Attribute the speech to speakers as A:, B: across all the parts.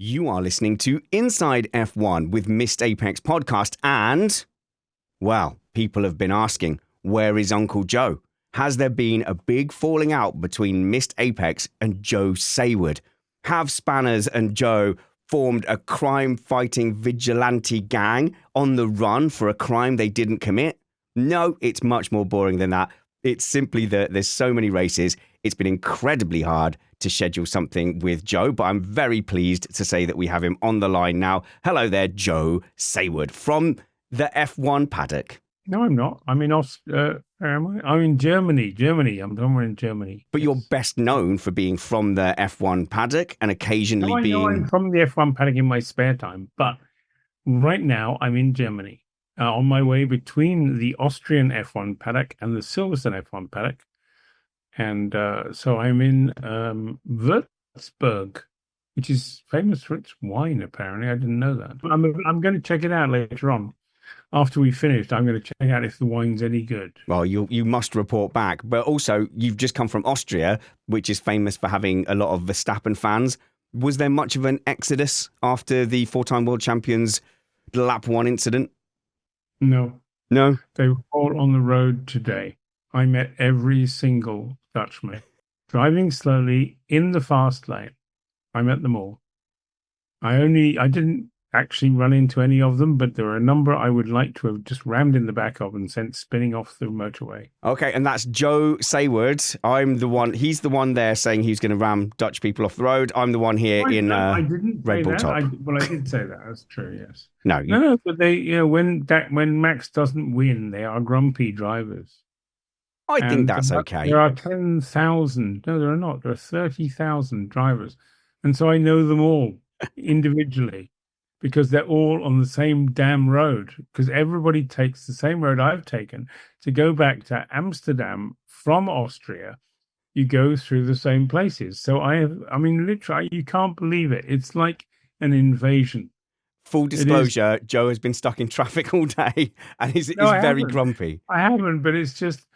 A: You are listening to Inside F1 with Missed Apex podcast and, well, people have been asking, where is Uncle Joe? Has there been a big falling out between Missed Apex and Joe Saward? Have Spanners and Joe formed a crime-fighting vigilante gang on the run for a crime they didn't commit? No, it's much more boring than that. It's simply that there's so many races. It's been incredibly hard to schedule something with Joe, but I'm very pleased to say that we have him on the line now. Hello there, Joe Saward from the F1 paddock.
B: No, I'm not. I'm in where am I? I'm in Germany. I'm somewhere in Germany.
A: But you're best known for being from the F1 paddock and occasionally
B: I know I'm from the F1 paddock in my spare time, but right now I'm in Germany, on my way between the Austrian F1 paddock and the Silverstone F1 paddock. And so I'm in Würzburg, which is famous for its wine, apparently. I didn't know that. I'm going to check it out later on. After we finished, I'm going to check out if the wine's any good.
A: Well, you must report back. But also, you've just come from Austria, which is famous for having a lot of Verstappen fans. Was there much of an exodus after the four-time world champions lap one incident?
B: No.
A: No?
B: They were all on the road today. I met every single Dutchman. Driving slowly in the fast lane. I met them all. I didn't actually run into any of them, but there were a number I would like to have just rammed in the back of and sent spinning off the motorway.
A: Okay, and that's Joe Saward. He's the one there saying he's going to ram Dutch people off the road. I'm the one here
B: I didn't
A: Red Bull
B: that.
A: top.
B: I did say that. That's true, yes.
A: No,
B: but they, when Max doesn't win, they are grumpy drivers.
A: I think that's okay.
B: There are 10,000. No, there are not. There are 30,000 drivers. And so I know them all individually because they're all on the same damn road. Because everybody takes the same road I've taken to go back to Amsterdam from Austria. You go through the same places. So literally, you can't believe it. It's like an invasion.
A: Full disclosure, Joe has been stuck in traffic all day and is very grumpy.
B: I haven't, but it's just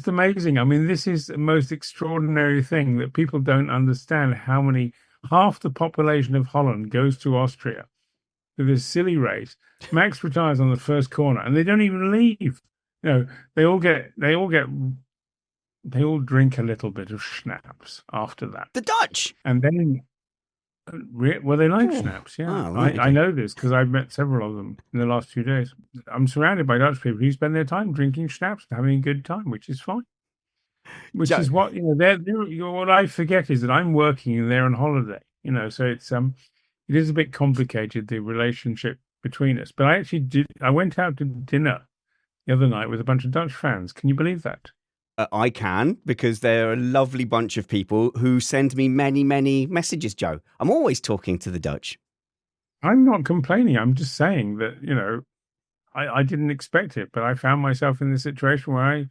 B: amazing. I mean, this is the most extraordinary thing that people don't understand half the population of Holland goes to Austria for this silly race. Max retires on the first corner and they don't even leave. They all drink a little bit of schnapps after that.
A: The Dutch.
B: And then, well, they like schnapps, yeah. Right. I know this because I've met several of them in the last few days. I'm surrounded by Dutch people who spend their time drinking schnapps and having a good time, which is fine. Which is what what I forget is that I'm working and they're on holiday. So it's it is a bit complicated, the relationship between us. But I went out to dinner the other night with a bunch of Dutch fans. Can you believe that?
A: I can, because they're a lovely bunch of people who send me many, many messages, Joe. I'm always talking to the Dutch.
B: I'm not complaining. I'm just saying that, I didn't expect it, but I found myself in this situation where I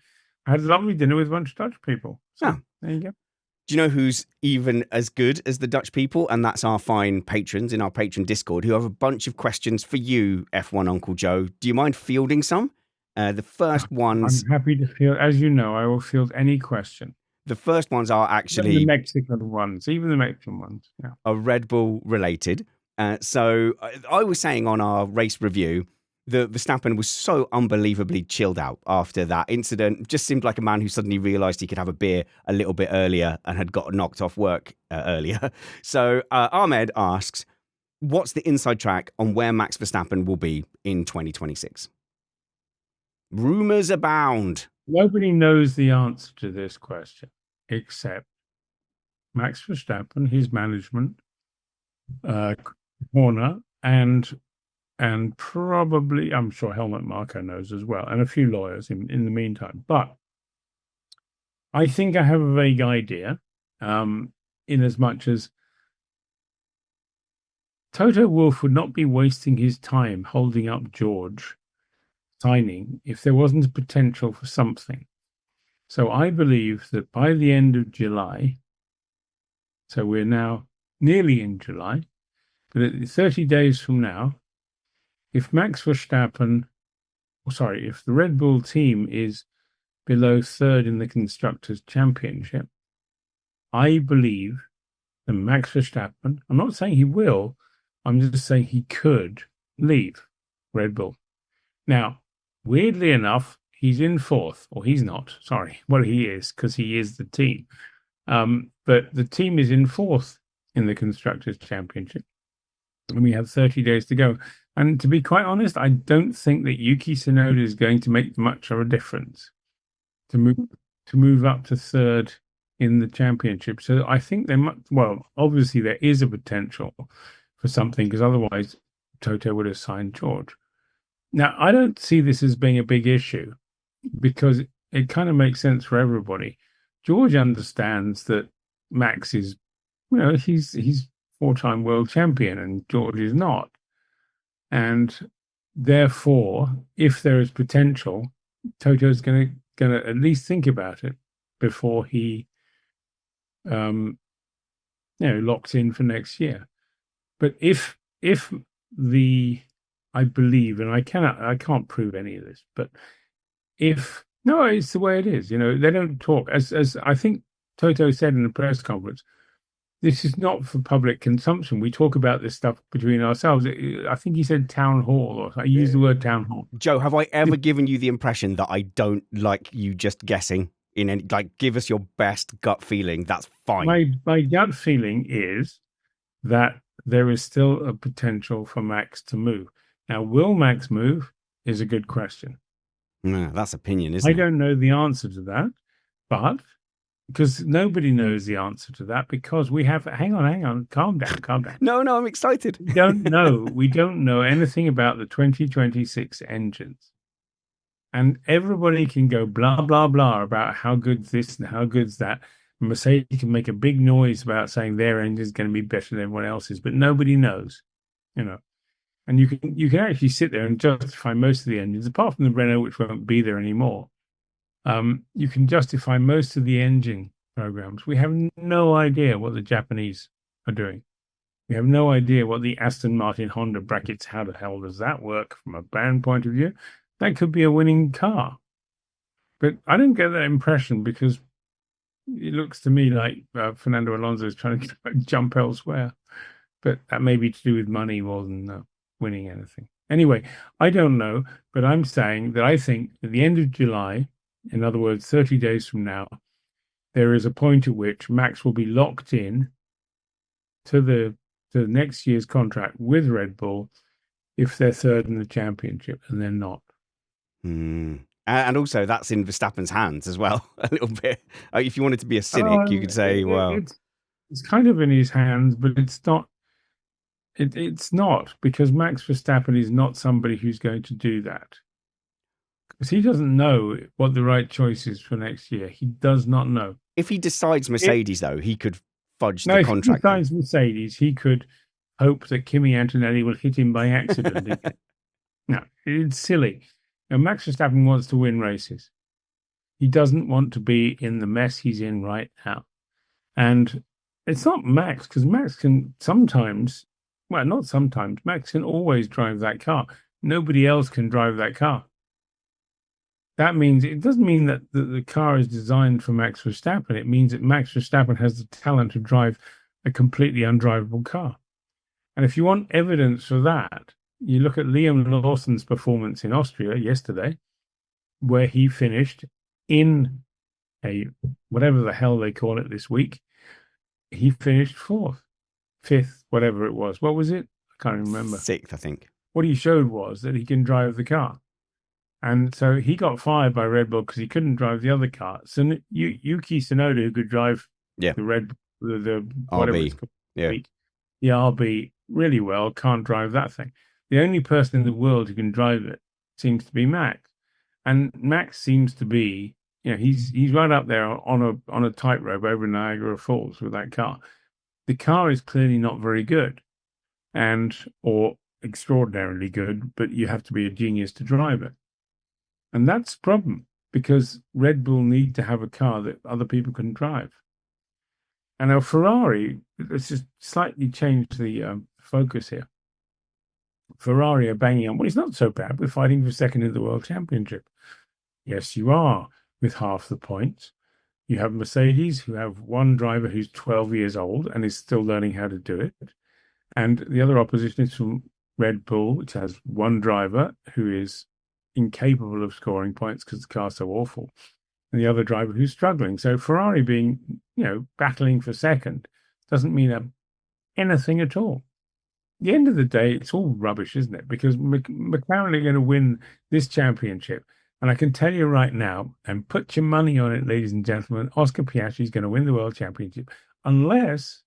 B: had a lovely dinner with a bunch of Dutch people. So there you go.
A: Do you know who's even as good as the Dutch people? And that's our fine patrons in our patron Discord who have a bunch of questions for you, F1 Uncle Joe. Do you mind fielding some? The first ones...
B: I'm happy to field, as you know, I will field any question.
A: The first ones are actually...
B: Even the Mexican ones, yeah.
A: Are Red Bull related. So I was saying on our race review that Verstappen was so unbelievably chilled out after that incident. Just seemed like a man who suddenly realised he could have a beer a little bit earlier and had got knocked off work earlier. So Ahmed asks, what's the inside track on where Max Verstappen will be in 2026? Rumours abound.
B: Nobody knows the answer to this question except Max Verstappen, his management, Horner, and probably, I'm sure Helmut Marko knows as well, and a few lawyers in the meantime. But I think I have a vague idea, in as much as Toto Wolff would not be wasting his time holding up George signing if there wasn't a potential for something. So I believe that by the end of July, so we're now nearly in July, but at 30 days from now, if Max Verstappen, if the Red Bull team is below third in the Constructors' Championship, I believe then Max Verstappen, I'm not saying he will, I'm just saying he could leave Red Bull. Now, weirdly enough, he's in fourth, or he's not, sorry. Well, he is, because he is the team. But the team is in fourth in the Constructors' Championship, and we have 30 days to go. And to be quite honest, I don't think that Yuki Tsunoda is going to make much of a difference to move up to third in the championship. So I think obviously there is a potential for something, because otherwise Toto would have signed George. Now, I don't see this as being a big issue, because it kind of makes sense for everybody. George understands that Max is, he's four-time world champion and George is not. And therefore, if there is potential, Toto's going to at least think about it before he locks in for next year. But if I believe, and I can't prove any of this, but it's the way it is. They don't talk, as I think Toto said in the press conference. This is not for public consumption. We talk about this stuff between ourselves. I think he said town hall, or I used the word town hall.
A: Joe, have I ever given you the impression that I don't like you just guessing? Give us your best gut feeling. That's fine.
B: My gut feeling is that there is still a potential for Max to move. Now, will Max move is a good question.
A: That's opinion, isn't it?
B: I don't know the answer to that, but because nobody knows the answer to that, because we have, hang on, calm down.
A: No, I'm excited.
B: We don't know anything about the 2026 engines. And everybody can go blah, blah, blah about how good's this and how good's that. Mercedes can make a big noise about saying their engine is going to be better than everyone else's, but nobody knows, And you can actually sit there and justify most of the engines, apart from the Renault, which won't be there anymore. You can justify most of the engine programs. We have no idea what the Japanese are doing. We have no idea what the Aston Martin Honda brackets. How the hell does that work from a brand point of view? That could be a winning car. But I don't get that impression, because it looks to me like Fernando Alonso is trying to jump elsewhere. But that may be to do with money more than winning anything. Anyway, I don't know, but I'm saying that I think at the end of July, in other words, 30 days from now, there is a point at which Max will be locked in to the next year's contract with Red Bull if they're third in the championship, and they're not.
A: And also, that's in Verstappen's hands as well, a little bit. If you wanted to be a cynic, you could say,
B: it's kind of in his hands, but it's not. It's not, because Max Verstappen is not somebody who's going to do that. Because he doesn't know what the right choice is for next year. He does not know.
A: If he decides Mercedes, though, he could fudge the contract.
B: If he decides Mercedes, he could hope that Kimi Antonelli will hit him by accident. No, it's silly. Now, Max Verstappen wants to win races. He doesn't want to be in the mess he's in right now. And it's not Max, because Max can sometimes, well, not sometimes, Max can always drive that car. Nobody else can drive that car. That means, it doesn't mean that the car is designed for Max Verstappen. It means that Max Verstappen has the talent to drive a completely undrivable car. And if you want evidence for that, you look at Liam Lawson's performance in Austria yesterday, where he finished in a, whatever the hell they call it this week, he finished fourth, fifth, whatever it was. What was it? I can't remember.
A: Sixth, I think.
B: What he showed was that he can drive the car. And so he got fired by Red Bull because he couldn't drive the other car. So Yuki Tsunoda, who could drive the whatever
A: RB.
B: it's called, the RB really well, can't drive that thing. The only person in the world who can drive it seems to be Max. And Max seems to be, he's right up there on a tightrope over Niagara Falls with that car. The car is clearly not very good, or extraordinarily good, but you have to be a genius to drive it. And that's the problem, because Red Bull need to have a car that other people can drive. And now Ferrari, let's just slightly change the focus here. Ferrari are banging on, well, it's not so bad. We're fighting for second in the World Championship. Yes, you are, with half the points. You have Mercedes, who have one driver who's 12 years old and is still learning how to do it. And the other opposition is from Red Bull, which has one driver who is incapable of scoring points because the car's so awful, and the other driver who's struggling. So Ferrari being, battling for second doesn't mean anything at all. At the end of the day, it's all rubbish, isn't it? Because McLaren are going to win this championship. And I can tell you right now, and put your money on it, ladies and gentlemen, Oscar Piastri is going to win the world championship unless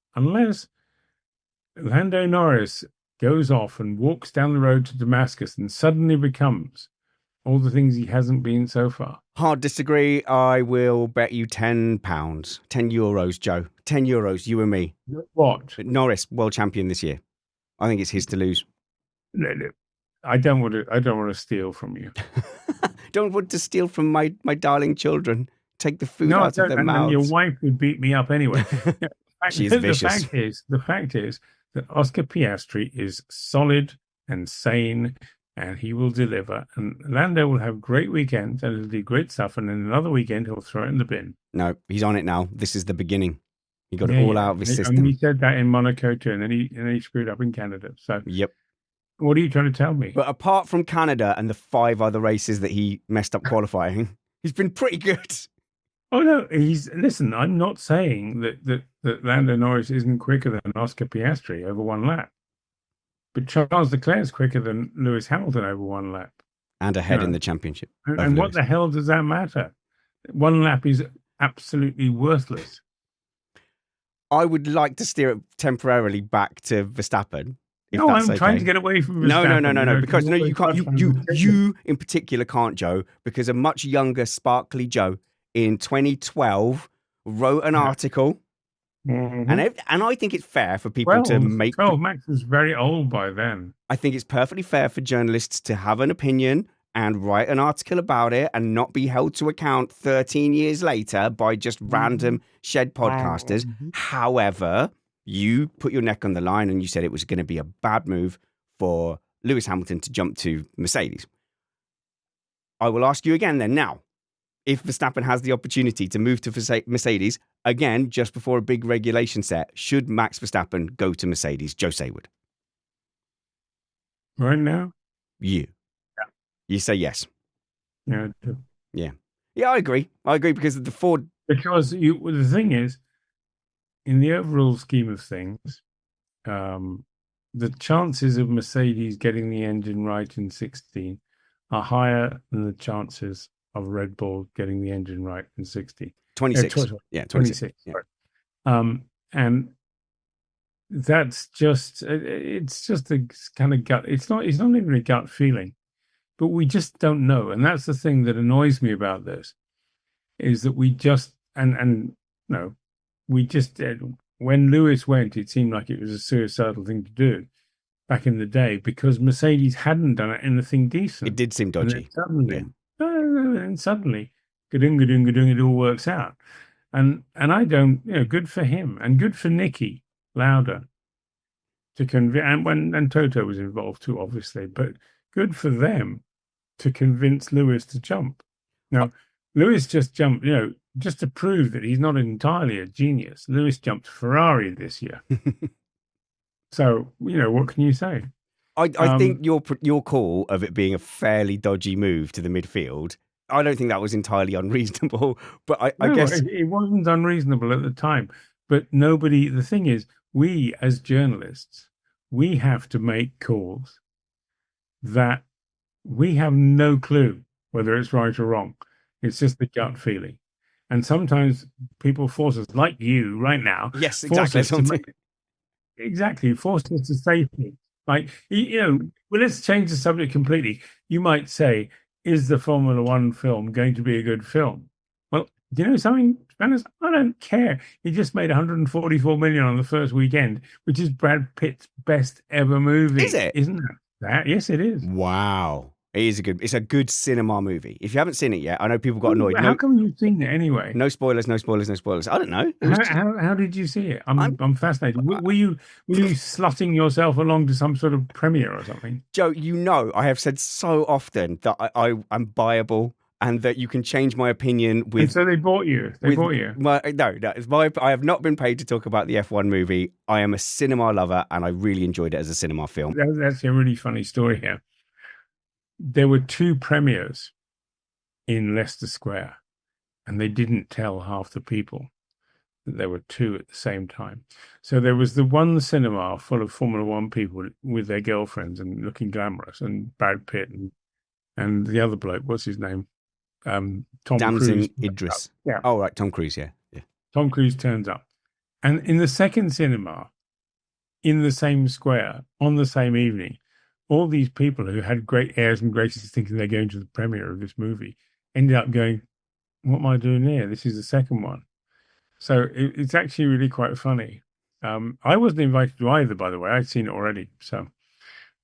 B: Lando Norris goes off and walks down the road to Damascus and suddenly becomes all the things he hasn't been so far.
A: Hard disagree. I will bet you £10. €10, Joe. €10, you and me.
B: What?
A: Norris, world champion this year. I think it's his to lose.
B: No, I don't want to steal from you.
A: Don't want to steal from my darling children. Take the food out of their mouths.
B: And your wife would beat me up anyway.
A: She's vicious.
B: The fact is that Oscar Piastri is solid and sane, and he will deliver. And Lando will have great weekends and he'll do great stuff. And then another weekend he'll throw it in the bin.
A: No, he's on it now. This is the beginning. He got it all out of his system.
B: And he said that in Monaco too, and then he screwed up in Canada. So
A: yep.
B: What are you trying to tell me?
A: But apart from Canada and the 5 other races that he messed up qualifying, he's been pretty good.
B: Oh, no. Listen, I'm not saying that Lando Norris isn't quicker than Oscar Piastri over one lap. But Charles Leclerc's quicker than Lewis Hamilton over one lap.
A: And ahead in the championship.
B: And what the hell does that matter? One lap is absolutely worthless.
A: I would like to steer it temporarily back to Verstappen.
B: No, I'm trying to get away from Verstappen.
A: No. Because you can't. You in particular can't, Joe, because a much younger, sparkly Joe in 2012 wrote an article, and I think it's fair for people to make.
B: 12 Max was very old by then.
A: I think it's perfectly fair for journalists to have an opinion and write an article about it, and not be held to account 13 years later by just random shed podcasters. However, you put your neck on the line and you said it was going to be a bad move for Lewis Hamilton to jump to Mercedes. I will ask you again then now, if Verstappen has the opportunity to move to Mercedes, again, just before a big regulation set, should Max Verstappen go to Mercedes? Joe Saward.
B: Right now?
A: You.
B: Yeah.
A: You say yes.
B: Yeah, I do.
A: Yeah. Yeah, I agree. Because of the Ford...
B: Because the thing is, in the overall scheme of things, the chances of Mercedes getting the engine right in 16 are higher than the chances of Red Bull getting the engine right in 16.
A: 26. Yeah, 26. Yeah.
B: Right. And that's it's just a kind of gut. It's not even a gut feeling, but we just don't know. And that's the thing that annoys me about this, is that we just, we just, when Lewis went, it seemed like it was a suicidal thing to do back in the day, because Mercedes hadn't done anything decent.
A: It did seem dodgy.
B: And suddenly, gadung, it all works out. And I don't, good for him and good for Nicky Lauda to convince, and Toto was involved too, obviously, but good for them to convince Lewis to jump. Now, Lewis just jumped, just to prove that he's not entirely a genius. Lewis jumped Ferrari this year. So, what can you say?
A: I think your call of it being a fairly dodgy move to the midfield, I don't think that was entirely unreasonable. But I guess
B: it wasn't unreasonable at the time. But the thing is, we as journalists, we have to make calls that we have no clue whether it's right or wrong. It's just the gut feeling. And sometimes people force us, like you right now.
A: Yes, exactly.
B: Force us to say things. Like, let's change the subject completely. You might say, is the Formula One film going to be a good film? Well, do you know something, Spanish? I don't care. He just made $144 million on the first weekend, which is Brad Pitt's best ever movie.
A: Is it?
B: Isn't that? Yes, it is.
A: Wow. It's a good cinema movie. If you haven't seen it yet, I know people got annoyed.
B: How come you've seen it anyway?
A: No spoilers. I don't know.
B: How did you see it? I'm fascinated. Were you slotting yourself along to some sort of premiere or something?
A: Joe, I have said so often that I'm buyable. and that you can change my opinion with.
B: And so they bought you. They bought you.
A: No. It's I have not been paid to talk about the F1 movie. I am a cinema lover, and I really enjoyed it as a cinema film.
B: That's a really funny story here. There were 2 premieres in Leicester Square, and they didn't tell half the people that there were 2 at the same time. So there was the one cinema full of Formula One people with their girlfriends and looking glamorous, and Brad Pitt and the other bloke, what's his name? Tom Cruise.
A: Idris.
B: Yeah.
A: Oh, right. Tom Cruise, yeah.
B: Tom Cruise turns up. And in the second cinema, in the same square, on the same evening, all these people who had great airs and graces thinking they're going to the premiere of this movie ended up going, what am I doing here? This is the second one. So it's actually really quite funny. I wasn't invited to either, by the way. I'd seen it already. So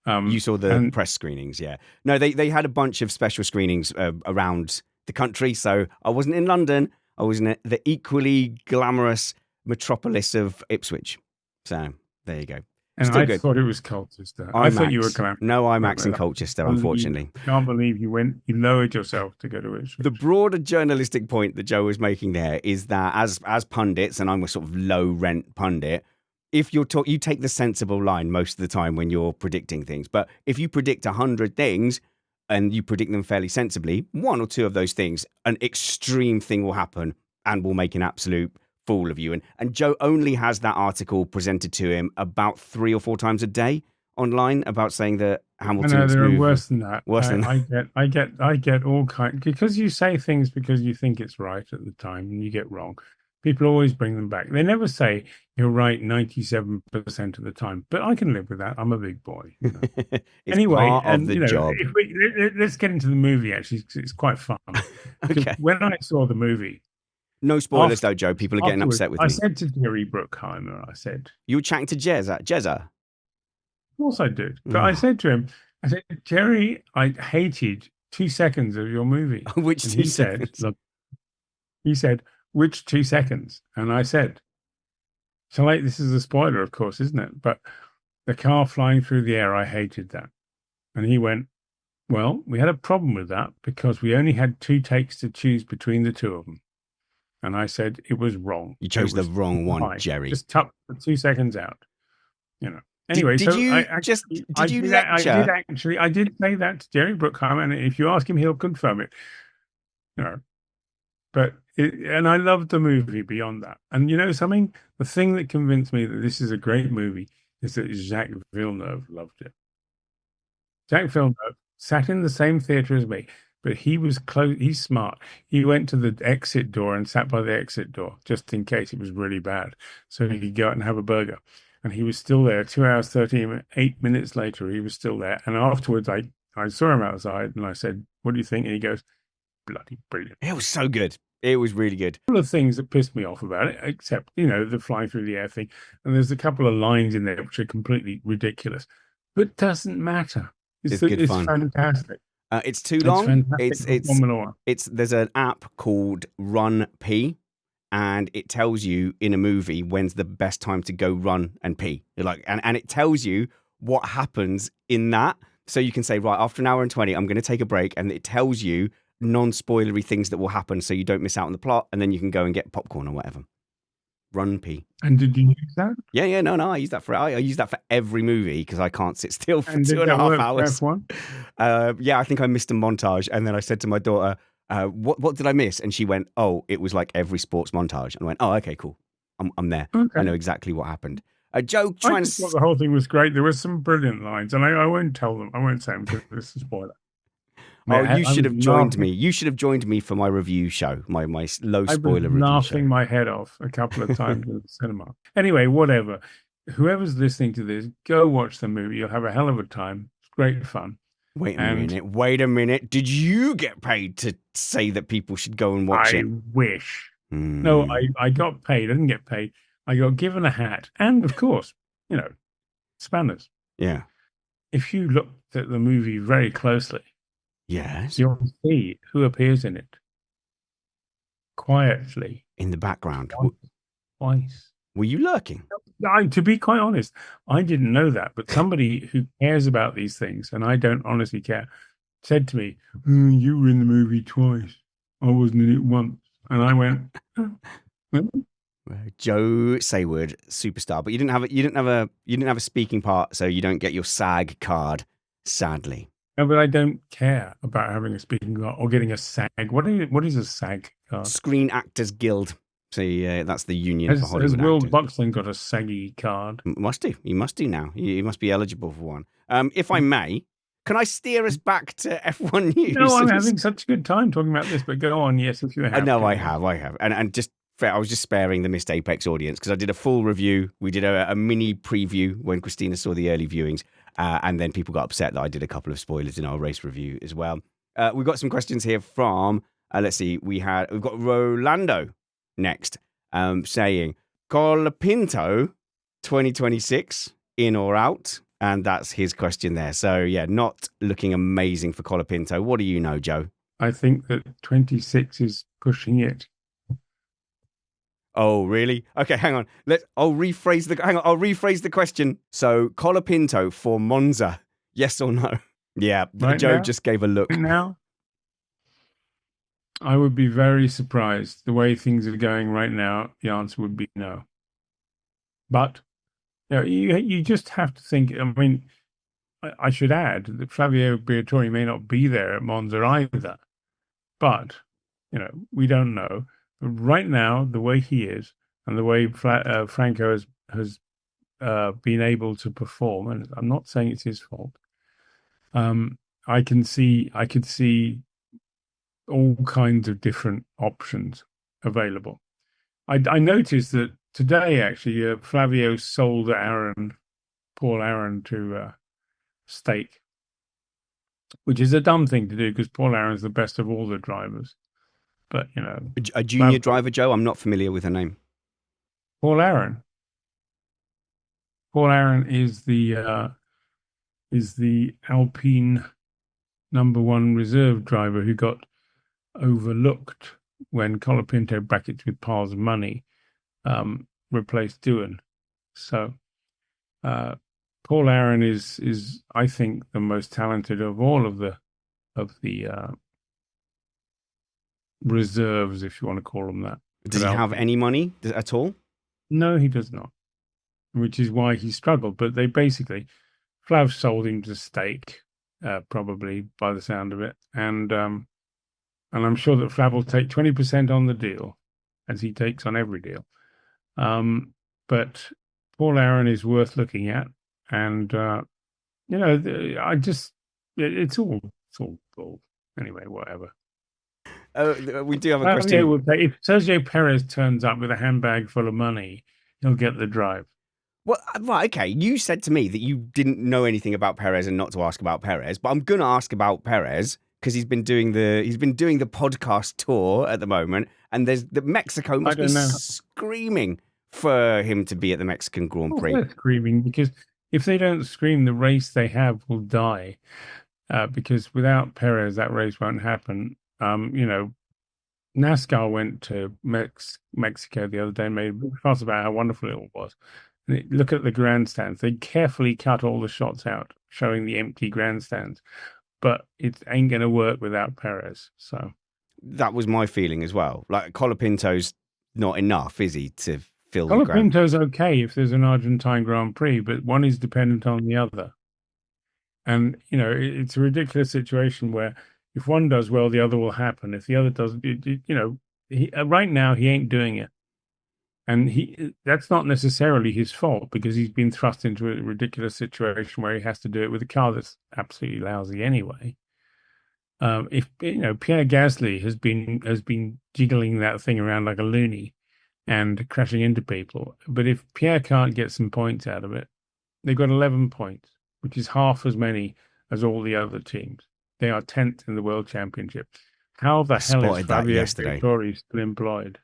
A: you saw the press screenings, yeah. No, they had a bunch of special screenings around the country. So I wasn't in London. I was in the equally glamorous metropolis of Ipswich. So there you go.
B: And
A: Still
B: I
A: good.
B: thought it was Colchester. I thought you were glamorous.
A: No IMAX in Colchester, unfortunately.
B: Can't believe you lowered yourself to go to Ipswich.
A: The broader journalistic point that Joe was making there is that as pundits, and I'm a sort of low rent pundit, if you take the sensible line most of the time when you're predicting things. But if you predict 100 things and you predict them fairly sensibly, 1 or 2 of those things, an extreme thing will happen and will make an absolute fool of you. And Joe only has that article presented to him about 3 or 4 times a day online about saying that Hamilton's
B: there are
A: move
B: worse than that.
A: Worse than that.
B: I get all kinds, because you say things because you think it's right at the time and you get wrong. People always bring them back. They never say you're right 97% of the time, but I can live with that. I'm a big boy. You know? Anyway,
A: part of the job.
B: Let's get into the movie. Actually, it's quite fun.
A: Okay.
B: When I saw the movie,
A: no spoilers though, Joe. People are getting upset with me.
B: I said to Jerry Bruckheimer, I said,
A: you were chatting to Jezza?
B: Of course I did. But I said to him, Jerry, I hated 2 seconds of your movie.
A: Which 2 seconds?
B: He said, which 2 seconds? And I said, so this is a spoiler, of course, isn't it? But the car flying through the air, I hated that. And he went, well, we had a problem with that because we only had 2 takes to choose between the 2 of them. And I said, it was wrong.
A: You chose the wrong one, Jerry.
B: Just tuck the 2 seconds out, you know. Anyway,
A: did you lecture?
B: I did say that to Jerry Bruckheimer, and if you ask him, he'll confirm it. You know, and I loved the movie beyond that. And you know something? The thing that convinced me that this is a great movie is that Jacques Villeneuve loved it. Jacques Villeneuve sat in the same theater as me, but he was close. He's smart. He went to the exit door and sat by the exit door just in case it was really bad, so he could go out and have a burger. And he was still there 2 hours, 38 minutes later. He was still there. And afterwards, I saw him outside and I said, what do you think? And he goes, bloody brilliant.
A: It was so good. It was really good.
B: A couple of things that pissed me off about it, except, you know, the flying through the air thing. And there's a couple of lines in there which are completely ridiculous. But it doesn't matter. It's good fun. Fantastic.
A: It's too long.
B: It's
A: there's an app called Run P. And it tells you in a movie when's the best time to go run and pee. And it tells you what happens in that. So you can say, right, after an hour and 20, I'm going to take a break. And it tells you non-spoilery things that will happen so you don't miss out on the plot. And then you can go and get popcorn or whatever. Run pee.
B: And did you use that?
A: Yeah. No. I use that for every movie because I can't sit still for
B: and
A: 2.5 hours.
B: F1?
A: Yeah, I think I missed a montage. And then I said to my daughter, what did I miss? And she went, oh, it was like every sports montage. And I went, oh, okay, cool. I'm there. Okay. I know exactly what happened. Joe,
B: I just thought the whole thing was great. There were some brilliant lines, and I won't tell them. I won't say them because this is a spoiler.
A: You should have joined me. You should have joined me for my review show, my low spoiler review show.
B: I was laughing my head off a couple of times in the cinema. Anyway, whatever. Whoever's listening to this, go watch the movie. You'll have a hell of a time. It's great fun.
A: Wait a minute. Did you get paid to say that people should go and watch it?
B: I wish. No, I got paid. I didn't get paid. I got given a hat. And, of course, you know, spanners.
A: Yeah.
B: If you looked at the movie very closely,
A: yes,
B: you'll see who appears in it. Quietly.
A: In the background.
B: Twice.
A: Were you lurking?
B: To be quite honest, I didn't know that. But somebody who cares about these things, and I don't honestly care, said to me, "You were in the movie twice. I wasn't in it once." And I went,
A: Joe Saward, superstar, but you didn't have a speaking part, so you don't get your SAG card, sadly.
B: No, but I don't care about having a speaking card or getting a SAG. What is a SAG card?
A: Screen Actors Guild. So that's the union for Hollywood
B: Has Will
A: actors.
B: Buxton got a SAGgy card?
A: Must do. He must do now. He must be eligible for one. If I may, can I steer us back to F1 news?
B: No, I'm having such a good time talking about this, but go on. Yes, if you have.
A: No, I have. And just I was just sparing the Missed Apex audience because I did a full review. We did a mini preview when Christina saw the early viewings, and then people got upset that I did a couple of spoilers in our race review as well. We've got some questions here from, let's see, we've got Rolando next, saying, Colapinto 2026, in or out? And that's his question there. So, yeah, not looking amazing for Colapinto. What do you know, Joe?
B: I think that 26 is pushing it.
A: Oh, really? Okay, hang on. I'll rephrase the question. So, Colapinto for Monza, yes or no? Yeah, right Joe now? Just gave a look.
B: Right now, I would be very surprised. The way things are going right now, the answer would be no. But you just have to think. I mean, I should add that Flavio Briatore may not be there at Monza either. But we don't know. Right now, the way he is and the way Franco has been able to perform, and I'm not saying it's his fault. I could see all kinds of different options available. I noticed that today, actually, Flavio sold Paul Aaron to stake, which is a dumb thing to do because Paul Aaron's the best of all the drivers. But
A: a junior driver, Joe. I'm not familiar with her name.
B: Paul Aaron. Paul Aaron is the Alpine #1 reserve driver who got overlooked when Colapinto, brackets with piles of money, replaced Doohan. So Paul Aaron is I think the most talented of all of the reserves, if you want to call them that.
A: Does he have any money at all?
B: No, he does not, which is why he struggled. But they basically, Flav sold him to stake, probably by the sound of it, and I'm sure that Flav will take 20% on the deal, as he takes on every deal. But Paul Aaron is worth looking at, and it's all bull. Anyway, whatever.
A: We do have a question.
B: If Sergio Perez turns up with a handbag full of money, he'll get the drive.
A: Well, right, okay. You said to me that you didn't know anything about Perez and not to ask about Perez, but I'm going to ask about Perez because he's been doing the podcast tour at the moment, and Mexico must be screaming for him to be at the Mexican Grand Prix.
B: They're screaming because if they don't scream, the race they have will die. Because without Perez, that race won't happen. NASCAR went to Mexico the other day and made a fuss about how wonderful it all was. And look at the grandstands. They carefully cut all the shots out, showing the empty grandstands. But it ain't going to work without Perez. So
A: that was my feeling as well. Like, Colapinto's not enough, is he, to fill the ground?
B: Colapinto's okay if there's an Argentine Grand Prix, but one is dependent on the other. And, it's a ridiculous situation where if one does well, the other will happen. If the other doesn't, right now he ain't doing it. And that's not necessarily his fault because he's been thrust into a ridiculous situation where he has to do it with a car that's absolutely lousy anyway. If Pierre Gasly has been jiggling that thing around like a loony and crashing into people, but if Pierre can't get some points out of it, they've got 11 points, which is half as many as all the other teams. They are 10th in the World Championship. How the hell is Flavio Briatore still employed?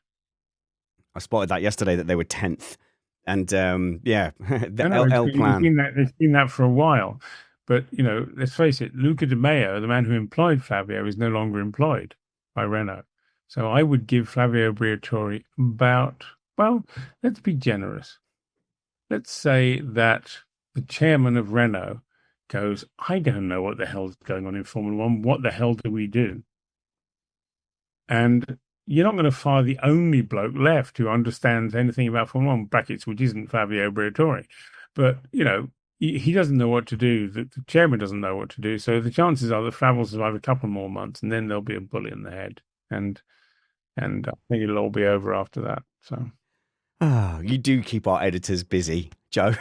A: I spotted that yesterday that they were 10th. And the
B: LL plan. They've seen that for a while. But, let's face it, Luca Di Meo, the man who employed Flavio, is no longer employed by Renault. So I would give Flavio Briatore let's be generous. Let's say that the chairman of Renault goes, I don't know what the hell's going on in Formula One. What the hell do we do? And you're not going to fire the only bloke left who understands anything about Formula One, brackets, which isn't Fabio Briatore. But, he doesn't know what to do. The chairman doesn't know what to do. So the chances are that Fav will survive a couple more months, and then there'll be a bullet in the head. And I think it'll all be over after that. So,
A: you do keep our editors busy, Joe.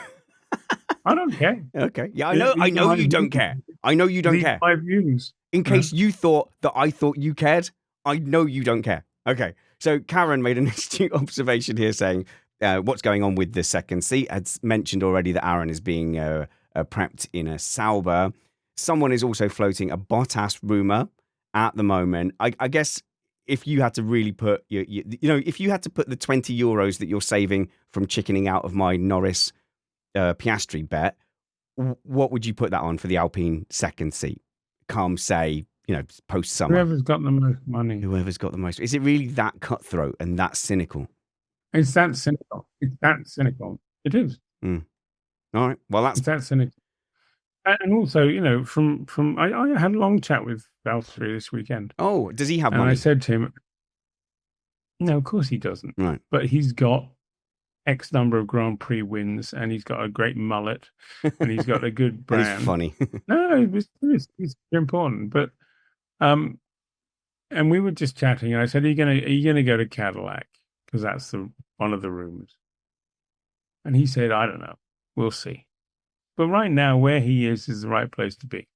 B: I don't care.
A: Okay. Yeah, I know you don't care. I know you don't care.
B: My views.
A: In case you thought that I thought you cared, I know you don't care. Okay. So Karen made an astute observation here saying, what's going on with the second seat? As mentioned already that Aaron is being prepped in a Sauber. Someone is also floating a Bottas rumor at the moment. I guess if you had to really put if you had to put the €20 that you're saving from chickening out of my Norris Piastri bet, what would you put that on for the Alpine second seat? Come say, post summer.
B: Whoever's got the most money.
A: Whoever's got the most. Is it really that cutthroat and that cynical?
B: It's that cynical. It is.
A: Mm. All right. Well,
B: it's that cynical. And also, from I had a long chat with Valtteri this weekend.
A: Oh, does he have
B: money?
A: And
B: I said to him, no, of course he doesn't.
A: Right.
B: But he's got X number of Grand Prix wins, and he's got a great mullet, and he's got a good brand.
A: He's funny.
B: No, it's important. But and we were just chatting, and I said, "Are you gonna go to Cadillac? Because that's one of the rumors." And he said, "I don't know. We'll see." But right now, where he is the right place to be,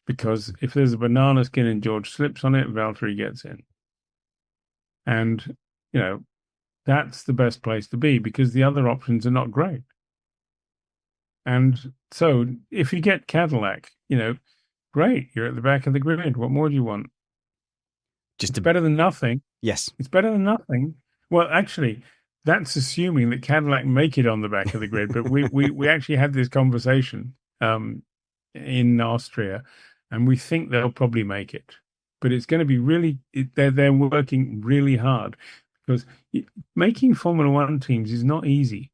B: because if there's a banana skin and George slips on it, Valtteri gets in, and that's the best place to be because the other options are not great. And so if you get Cadillac, great, you're at the back of the grid. What more do you want? It's better than nothing.
A: Yes.
B: It's better than nothing. Well, actually, that's assuming that Cadillac make it on the back of the grid. But we actually had this conversation in Austria, and we think they'll probably make it. But it's going to be they're working really hard. Because making Formula One teams is not easy.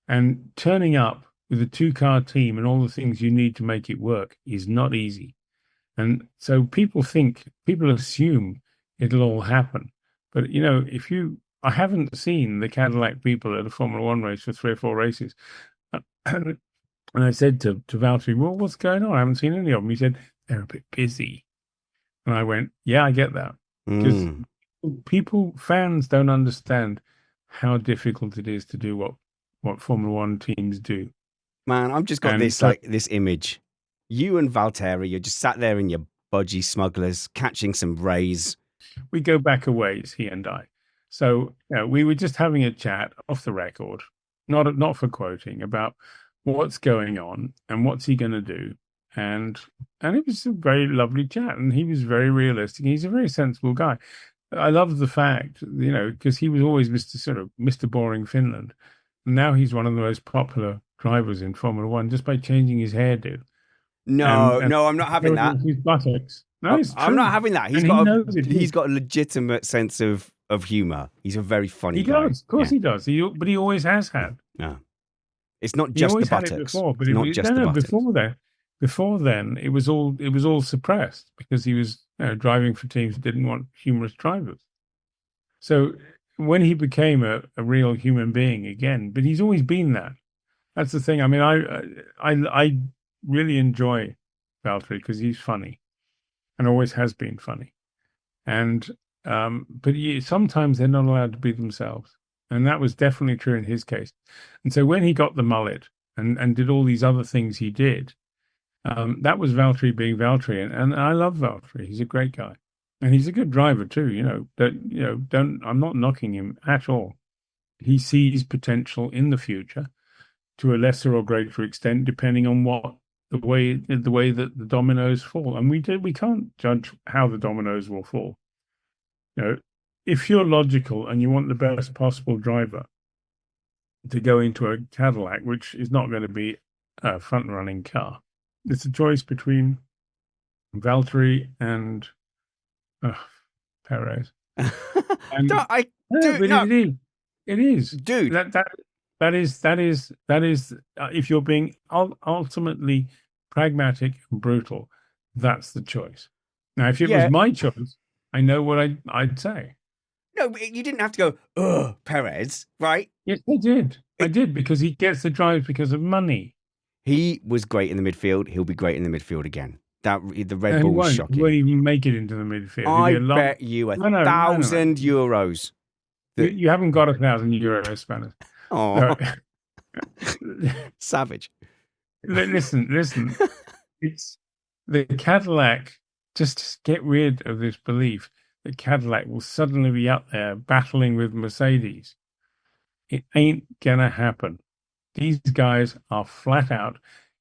B: And turning up with a two-car team and all the things you need to make it work is not easy. And so people assume it'll all happen. But, I haven't seen the Cadillac people at a Formula One race for 3 or 4 races. And I said to Valtteri, well, what's going on? I haven't seen any of them. He said, they're a bit busy. And I went, yeah, I get that. Because fans don't understand how difficult it is to do what Formula One teams do.
A: Man, I've just got this image. You and Valtteri, you're just sat there in your budgie smugglers, catching some rays.
B: We go back a ways, he and I. So we were just having a chat off the record, not for quoting, about what's going on and what's he going to do. And it was a very lovely chat, and he was very realistic. He's a very sensible guy. I love the fact, because he was always Mr. Boring Finland. And now he's one of the most popular drivers in Formula One just by changing his hairdo.
A: No, I'm not having that.
B: His buttocks. No, it's true.
A: I'm not having that. He's got a legitimate sense of humor. He's a very funny guy.
B: He does. Of course he does. But he always has had.
A: No. It's not just the buttocks.
B: Before then, it was all suppressed because he was driving for teams that didn't want humorous drivers. So when he became a real human being again, but he's always been that. That's the thing. I mean, I really enjoy Valtteri because he's funny, and always has been funny. And but sometimes they're not allowed to be themselves, and that was definitely true in his case. And so when he got the mullet and did all these other things he did. That was Valtteri being Valtteri, and I love Valtteri. He's a great guy, and he's a good driver too. I'm not knocking him at all. He sees potential in the future, to a lesser or greater extent, depending on the way that the dominoes fall. And we can't judge how the dominoes will fall. If you're logical and you want the best possible driver to go into a Cadillac, which is not going to be a front-running car. It's a choice between Valtteri and Perez. And, it is,
A: dude.
B: That is. If you're being ultimately pragmatic and brutal, that's the choice. Now, if it was
A: Yeah.
B: my choice, I know what I'd say.
A: No, but you didn't have to go, ugh, Perez, right?
B: Yes, I did. I did, because he gets the drives because of money.
A: He was great in the midfield. He'll be great in the midfield again. The Red
B: No,
A: Bull
B: he
A: was
B: won't.
A: shocking.
B: He won't even make it into the midfield.
A: I bet you €1,000.
B: You haven't got €1,000, Spanish.
A: Oh, savage.
B: Listen. It's the Cadillac. Just get rid of this belief that Cadillac will suddenly be up there battling with Mercedes. It ain't gonna happen. These guys are flat out,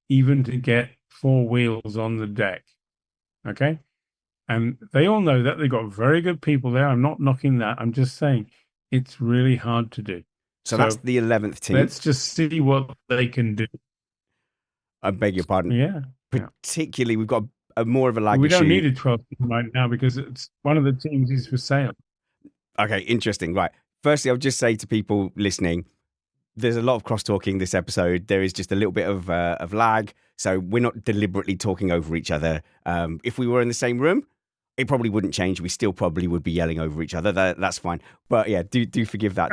B: even to get 4 wheels on the deck. Okay? And they all know that. They've got very good people there. I'm not knocking that. I'm just saying it's really hard to do.
A: So that's the 11th team.
B: Let's just see what they can do.
A: I beg your pardon.
B: Yeah.
A: Particularly, we've got more of a lag
B: We
A: issue.
B: don't need a 12th team right now because it's one of the teams is for sale.
A: Okay, interesting. Right. Firstly, I'll just say to people listening, there's a lot of cross-talking this episode. There is just a little bit of lag. So we're not deliberately talking over each other. If we were in the same room, it probably wouldn't change. We still probably would be yelling over each other. That's fine. But yeah, do forgive that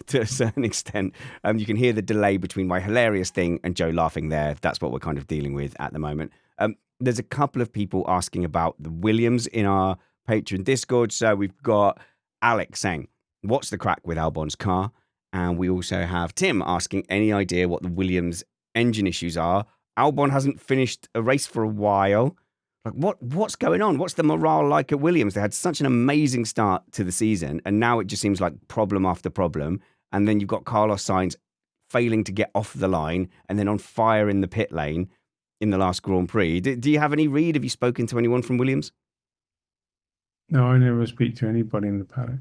A: to a certain extent. You can hear the delay between my hilarious thing and Joe laughing there. That's what we're kind of dealing with at the moment. There's a couple of people asking about the Williams in our Patreon Discord. So we've got Alex saying, what's the crack with Albon's car? And we also have Tim asking, any idea what the Williams engine issues are? Albon hasn't finished a race for a while. Like, what's going on? What's the morale like at Williams? They had such an amazing start to the season, and now it just seems like problem after problem. And then you've got Carlos Sainz failing to get off the line and then on fire in the pit lane in the last Grand Prix. Do you have any read? Have you spoken to anyone from Williams?
B: No, I never speak to anybody in the paddock.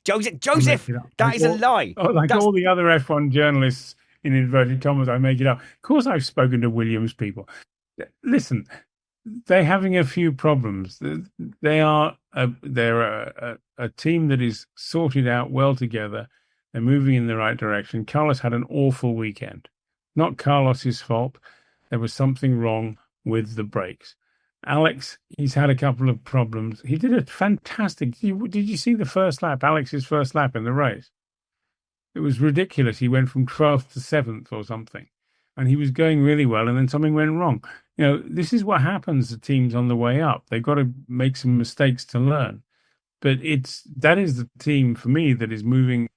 A: Joseph, that is a lie.
B: All the other F1 journalists, in inverted commas, I make it up. Of course, I've spoken to Williams people. Listen, they're having a few problems. They're a team that is sorted out well together. They're moving in the right direction. Carlos had an awful weekend. Not Carlos's fault. There was something wrong with the brakes. Alex, he's had a couple of problems. He did a fantastic. Did you see the first lap? Alex's first lap in the race. It was ridiculous. He went from 12th to 7th or something, and he was going really well, and then something went wrong. You know, this is what happens to teams on the way up. They've got to make some mistakes to learn. But that is the team for me that is moving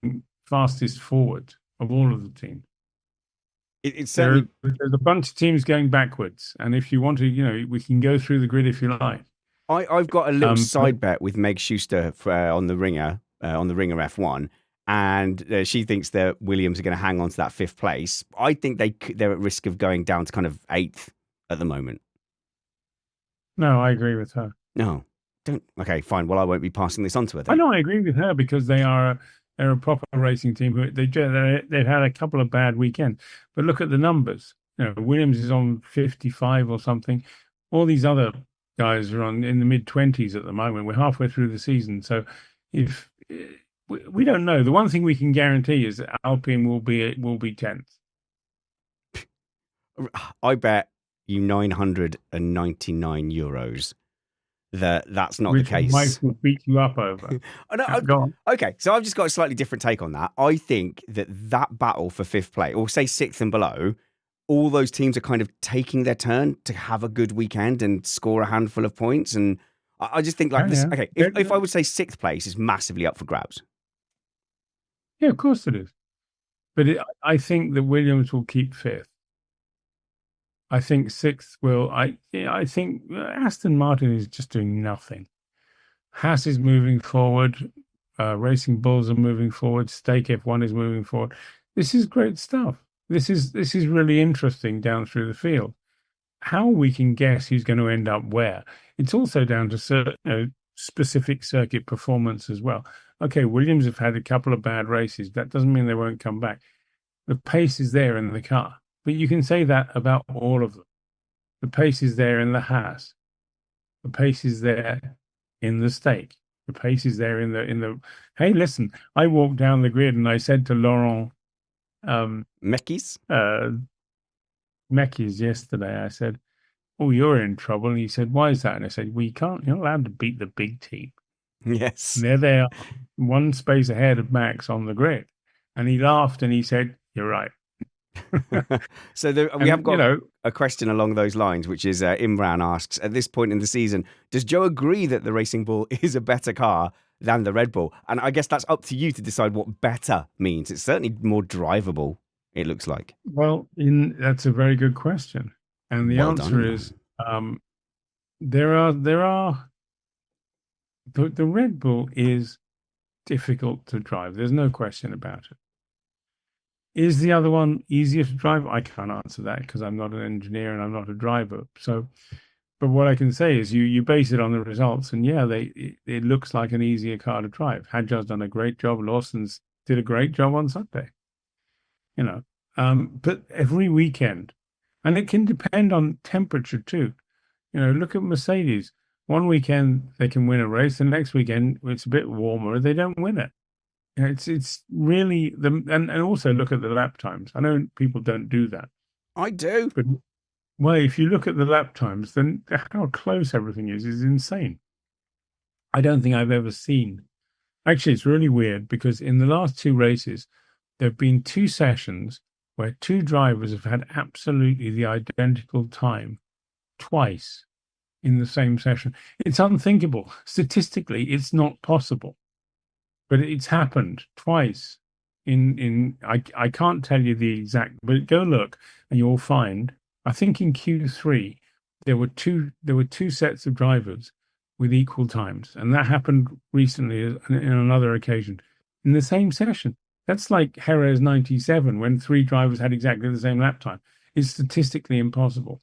B: fastest forward of all of the teams.
A: It's certainly
B: there's a bunch of teams going backwards, and if you want to, we can go through the grid if you like.
A: I've got a little side bet with Meg Schuster on the Ringer F1, and she thinks that Williams are going to hang on to that 5th place. I think they're at risk of going down to kind of 8th at the moment.
B: No, I agree with her.
A: No, don't. Okay, fine. Well, I won't be passing this on to her then.
B: I know I agree with her because they're a proper racing team who they've had a couple of bad weekends. But look at the numbers. Williams is on 55 or something. All these other guys are in the mid-20s at the moment. We're halfway through the season. So if we don't know, the one thing we can guarantee is that Alpine will be 10th.
A: I bet you €999 that's not
B: Which
A: the case.
B: Mike will beat you up over.
A: Go on. Okay, so I've just got a slightly different take on that. I think that battle for 5th place, or say 6th and below, all those teams are kind of taking their turn to have a good weekend and score a handful of points. And I just think this. Okay, if I would say 6th place is massively up for grabs.
B: Yeah, of course it is. But I think that Williams will keep 5th. I think 6th will. I think Aston Martin is just doing nothing. Haas is moving forward. Racing Bulls are moving forward. Stake F1 is moving forward. This is great stuff. This is really interesting down through the field. How we can guess who's going to end up where. It's also down to specific circuit performance as well. Okay, Williams have had a couple of bad races. That doesn't mean they won't come back. The pace is there in the car. But you can say that about all of them. The pace is there in the Haas. The pace is there in the Stake. The pace is there in the. Hey, listen! I walked down the grid and I said to Laurent,
A: Mekis
B: yesterday. I said, oh, you're in trouble. And he said, why is that? And I said, well, you're not allowed to beat the big team.
A: Yes.
B: And there they are, one space ahead of Max on the grid. And he laughed and he said, you're right.
A: So we have got a question along those lines, which is Imran asks, at this point in the season, does Joe agree that the Racing Bull is a better car than the Red Bull? And I guess that's up to you to decide what better means. It's certainly more drivable, it looks like.
B: Well, that's a very good question. And the answer is the Red Bull is difficult to drive. There's no question about it. Is the other one easier to drive? I can't answer that because I'm not an engineer and I'm not a driver. So, but what I can say is you base it on the results, and it looks like an easier car to drive. Hadjar's done a great job. Lawson's did a great job on Sunday. But every weekend, and it can depend on temperature too. Look at Mercedes. One weekend they can win a race, the next weekend it's a bit warmer, they don't win it. It's really and also look at the lap times. I know people don't do that.
A: I do.
B: But well, if you look at the lap times, then how close everything is insane. I don't think I've ever seen. Actually, it's really weird because in the last two races, there have been two sessions where two drivers have had absolutely the identical time twice in the same session. It's unthinkable. Statistically, it's not possible. But it's happened twice. I can't tell you the exact, but go look and you'll find. I think in Q3 there were two sets of drivers with equal times, and that happened recently in another occasion in the same session. That's like Perez 97 when three drivers had exactly the same lap time. It's statistically impossible.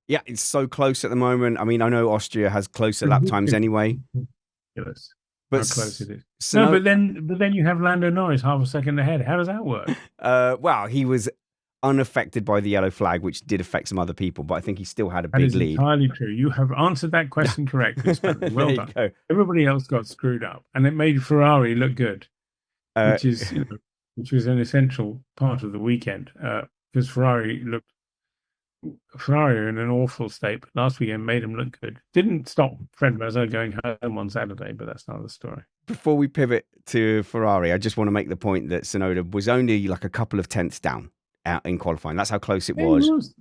A: Yeah, it's so close at the moment. I mean, I know Austria has closer lap times anyway.
B: Ridiculous.
A: But
B: how close it is. But then you have Lando Norris half a second ahead. How does that work?
A: Well, he was unaffected by the yellow flag, which did affect some other people, but I think he still had a big lead.
B: That is entirely true. You have answered that question correctly. Well done. Go. Everybody else got screwed up, and it made Ferrari look good, which was an essential part of the weekend because Ferrari are in an awful state, but last weekend made him look good. Didn't stop Fred Vasseur going home on Saturday, but that's another story.
A: Before we pivot to Ferrari, I just want to make the point that Tsunoda was only like a couple of tenths down out in qualifying. That's how close it was.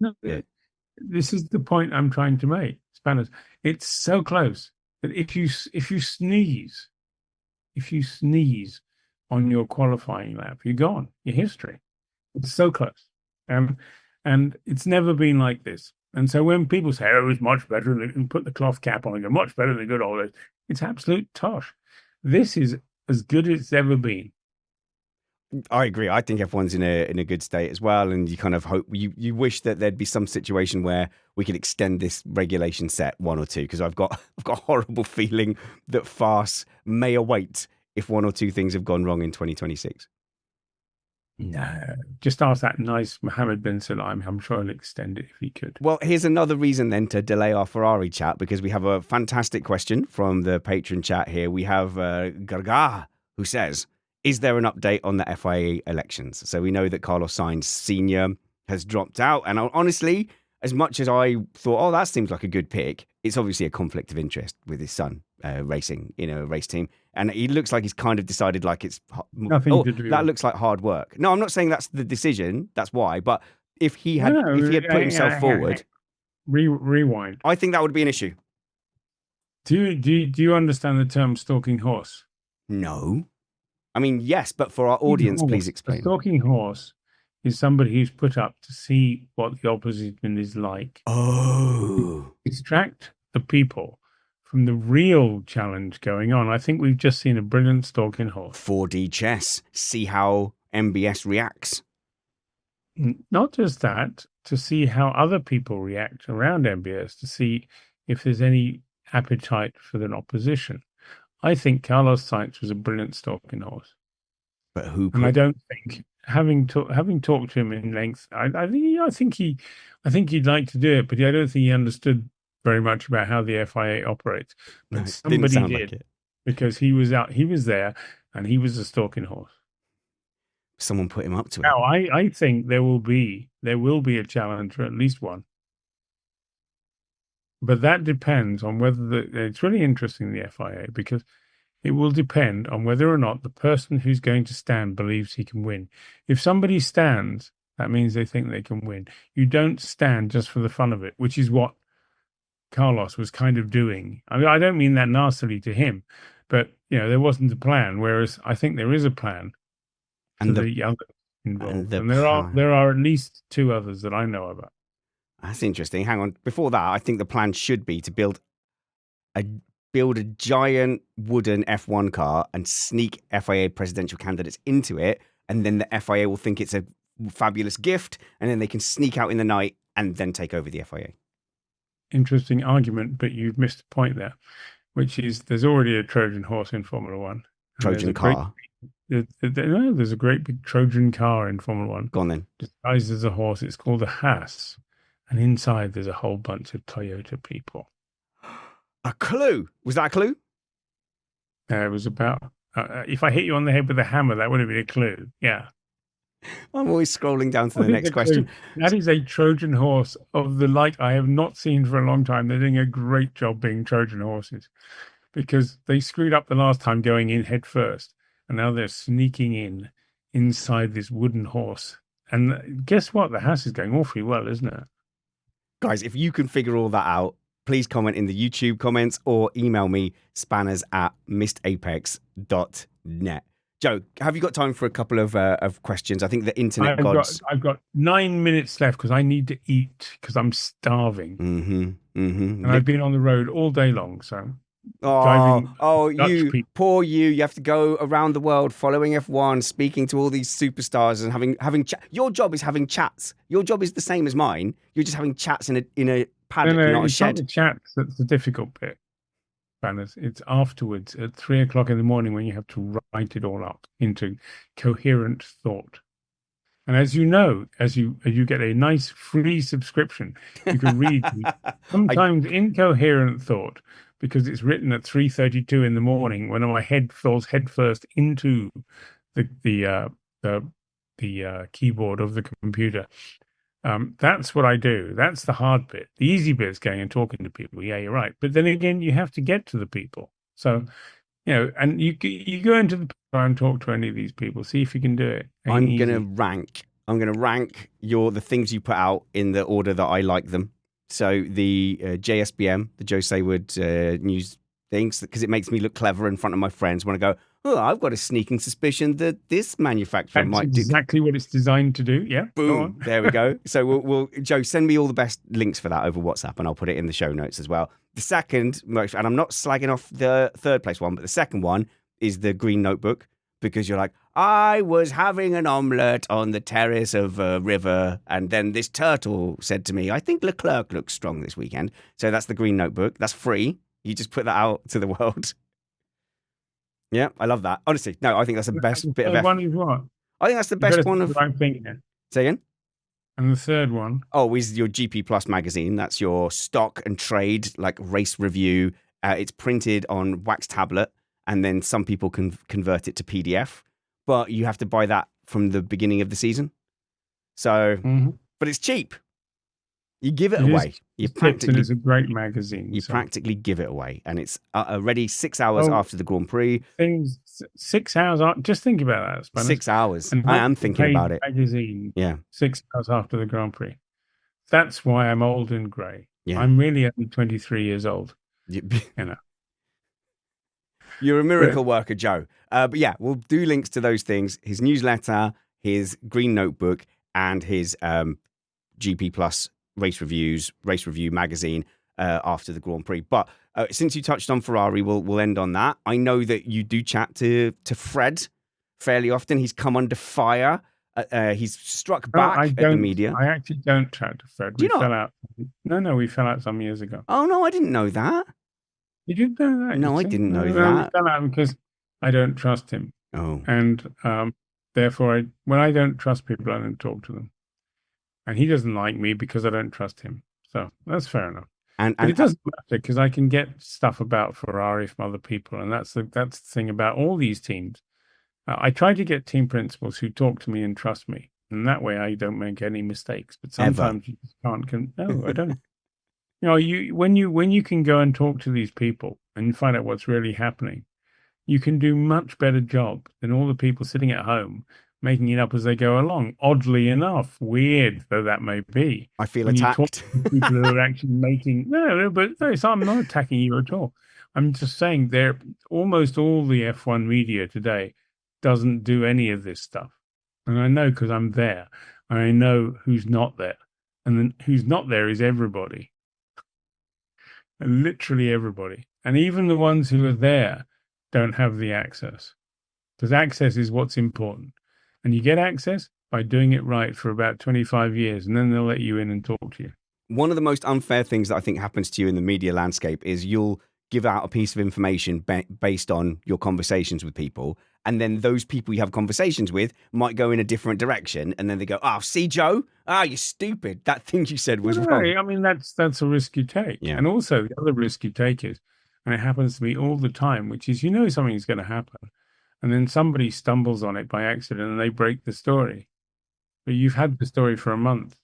B: This is the point I'm trying to make, Spanners. It's so close that if you sneeze on your qualifying lap, you're gone. Your history. It's so close. And it's never been like this. And so when people say, oh, it's much better than put the cloth cap on and go, much better than good old days, it's absolute tosh. This is as good as it's ever been.
A: I agree. I think F1's in a good state as well. And you kind of hope, you wish that there'd be some situation where we could extend this regulation set one or two, because I've got a horrible feeling that farce may await if one or two things have gone wrong in 2026.
B: No, just ask that nice Mohammed bin Sulaim. I'm sure he'll extend it if he could.
A: Well, here's another reason then to delay our Ferrari chat, because we have a fantastic question from the patron chat here. We have Gargar, who says, is there an update on the FIA elections? So we know that Carlos Sainz Sr. has dropped out. And honestly, as much as I thought, oh, that seems like a good pick, it's obviously a conflict of interest with his son racing in a race team. And he looks like he's kind of decided like it's
B: nothing to do.
A: That looks like hard work. No, I'm not saying that's the decision. That's why. But if he had put himself forward,
B: rewind.
A: I think that would be an issue.
B: Do you understand the term stalking horse?
A: No. I mean, yes, but for our audience, please explain.
B: A stalking horse is somebody who's put up to see what the opposition is like.
A: Oh.
B: Distract the people from the real challenge going on. I think we've just seen a brilliant stalking horse.
A: 4D chess. See how MBS reacts.
B: Not just that, to see how other people react around MBS, to see if there's any appetite for the opposition. I think Carlos Sainz was a brilliant stalking horse.
A: But who?
B: And I don't think, having talked to him in length, I think he'd like to do it, but I don't think he understood very much about how the FIA operates. But
A: no,
B: somebody did,
A: like it.
B: Because he was there, and he was a stalking horse.
A: Someone put him up to it.
B: Now, I think there will be a challenger, at least one. But that depends on whether it's really interesting, the FIA, because it will depend on whether or not the person who's going to stand believes he can win. If somebody stands, that means they think they can win. You don't stand just for the fun of it, which is what Carlos was kind of doing. I mean, I don't mean that nastily to him, but there wasn't a plan. Whereas I think there is a plan, and the others involved, and there are at least 2 others that I know about.
A: That's interesting. Hang on. Before that, I think the plan should be to build a giant wooden F1 car and sneak FIA presidential candidates into it, and then the FIA will think it's a fabulous gift, and then they can sneak out in the night and then take over the FIA.
B: Interesting argument, but you've missed a point there, which is there's already a Trojan horse in Formula One.
A: Trojan car?
B: There's a great big Trojan car in Formula One.
A: Go on then.
B: Disguised as a horse. It's called a Haas. And inside there's a whole bunch of Toyota people.
A: A clue? Was that a clue?
B: It was about, if I hit you on the head with a hammer, that would have been a clue. Yeah.
A: I'm always scrolling down to the next question.
B: That is a Trojan horse of the like I have not seen for a long time. They're doing a great job being Trojan horses because they screwed up the last time going in head first. And now they're sneaking inside this wooden horse. And guess what? The Haas is going awfully well, isn't it?
A: Guys, if you can figure all that out, please comment in the YouTube comments or email me, spanners@missedapex.net. Joe, have you got time for a couple of questions? I think the internet gods...
B: I've got 9 minutes left because I need to eat because I'm starving. And I've been on the road all day long, so...
A: Poor you. You have to go around the world following F1, speaking to all these superstars and having your job is having chats. Your job is the same as mine. You're just having chats in a paddock, not a shed.
B: It's not the chats that's the difficult bit, Banners. It's afterwards at 3 o'clock in the morning when you have to write it all up into coherent thought. And as you know, as you get a nice free subscription, you can read sometimes incoherent thought because it's written at 3:32 in the morning when my head falls headfirst into the keyboard of the computer. That's what I do. That's the hard bit. The easy bit is going and talking to people. Yeah, you're right. But then again, you have to get to the people. So, and you go into the and talk to any of these people. See if you can do it.
A: I'm going to rank the things you put out in the order that I like them. So the JSBM, the Joe Saward news things, because it makes me look clever in front of my friends when I go, I've got a sneaking suspicion that this manufacturer might do
B: exactly what it's designed to do. Yeah.
A: Boom. There we go. So we'll Joe, send me all the best links for that over WhatsApp and I'll put it in the show notes as well. The second, and I'm not slagging off the third place one, but the second one is the green notebook, because you're like, I was having an omelette on the terrace of a river, and then this turtle said to me, I think Leclerc looks strong this weekend. So that's the green notebook. That's free. You just put that out to the world. Yeah, I love that. Honestly, no, I think that's the best bit of effort.
B: One is what?
A: I think that's the best one of...
B: I'm thinking.
A: Say again?
B: And the third one?
A: Oh, is your GP Plus magazine. That's your stock and trade, like race review. It's printed on wax tablet, and then some people can convert it to PDF. But you have to buy that from the beginning of the season. So, but it's cheap. You give it away.
B: It's a great magazine.
A: You practically give it away, and it's ready 6 hours after the Grand Prix.
B: 6 hours. Just think about that.
A: 6 hours. I am thinking about it.
B: Magazine.
A: Yeah.
B: 6 hours after the Grand Prix. That's why I'm old and grey.
A: Yeah.
B: I'm really only 23 years old.
A: You're a miracle worker, Joe. But yeah, we'll do links to those things: his newsletter, his green notebook, and his GP Plus race review magazine after the Grand Prix. But since you touched on Ferrari, we'll end on that. I know that you do chat to Fred fairly often. He's come under fire. He's struck back at the media.
B: I actually don't chat to Fred. We fell out. No, we fell out some years ago.
A: Oh no, I didn't know that.
B: You didn't know that?
A: No, I didn't know that.
B: We fell out because I don't trust him.
A: Oh.
B: And therefore, when I don't trust people, I don't talk to them. And he doesn't like me because I don't trust him. So that's fair enough. But it doesn't matter because I can get stuff about Ferrari from other people. And that's the thing about all these teams. I try to get team principals who talk to me and trust me. And that way I don't make any mistakes. But sometimes you just can't. No, I don't. when you can go and talk to these people and find out what's really happening, you can do much better job than all the people sitting at home making it up as they go along. Oddly enough, weird though that may be.
A: I feel
B: when
A: attacked.
B: You talk to people who are actually making I'm not attacking you at all. I'm just saying almost all the F1 media today doesn't do any of this stuff. And I know because I'm there. And I know who's not there. And then who's not there is everybody. And literally everybody. And even the ones who are there don't have the access. Because access is what's important. And you get access by doing it right for about 25 years, and then they'll let you in and talk to you.
A: One of the most unfair things that I think happens to you in the media landscape is you'll give out a piece of information based on your conversations with people, and then those people you have conversations with might go in a different direction, and then they go, "Oh, see, Joe? You're stupid. That thing you said was wrong."
B: I mean, that's a risk you take.
A: Yeah.
B: And also, the other risk you take is, and it happens to me all the time, which is something's going to happen. And then somebody stumbles on it by accident and they break the story. But you've had the story for a month.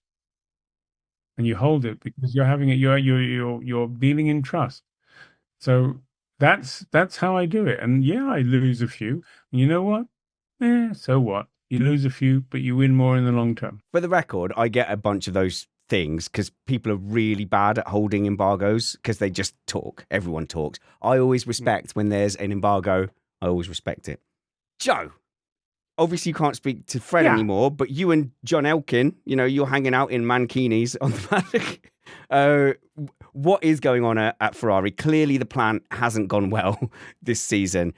B: And you hold it because you're having it, you're dealing in trust. So that's how I do it. And yeah, I lose a few. And you know what? So what? You lose a few, but you win more in the long term.
A: For the record, I get a bunch of those things because people are really bad at holding embargoes because they just talk. Everyone talks. I always respect when there's an embargo. I always respect it. Joe, obviously you can't speak to Fred anymore, but you and John Elkin, you're hanging out in Mankinis on the paddock. What is going on at Ferrari? Clearly the plan hasn't gone well this season.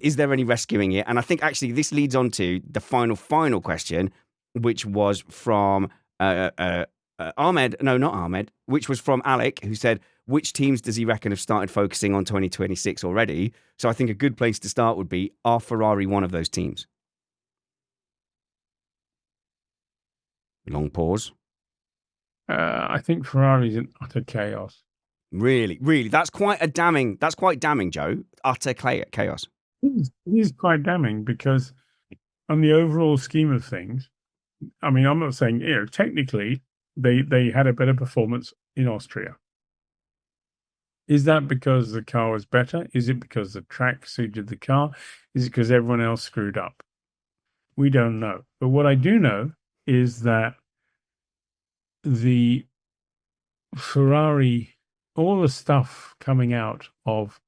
A: Is there any rescuing it? And I think actually this leads on to the final question, which was from Ahmed. No, not Ahmed, which was from Alec, who said, which teams does he reckon have started focusing on 2026 already? So I think a good place to start would be, are Ferrari one of those teams? Long pause.
B: I think Ferrari's in utter chaos.
A: Really? That's quite damning, Joe. Utter chaos.
B: It is quite damning because on the overall scheme of things, I mean, I'm not saying, technically they had a better performance in Austria. Is that because the car was better? Is it because the track suited the car? Is it because everyone else screwed up? We don't know. But what I do know is that the Ferrari, all the stuff coming out of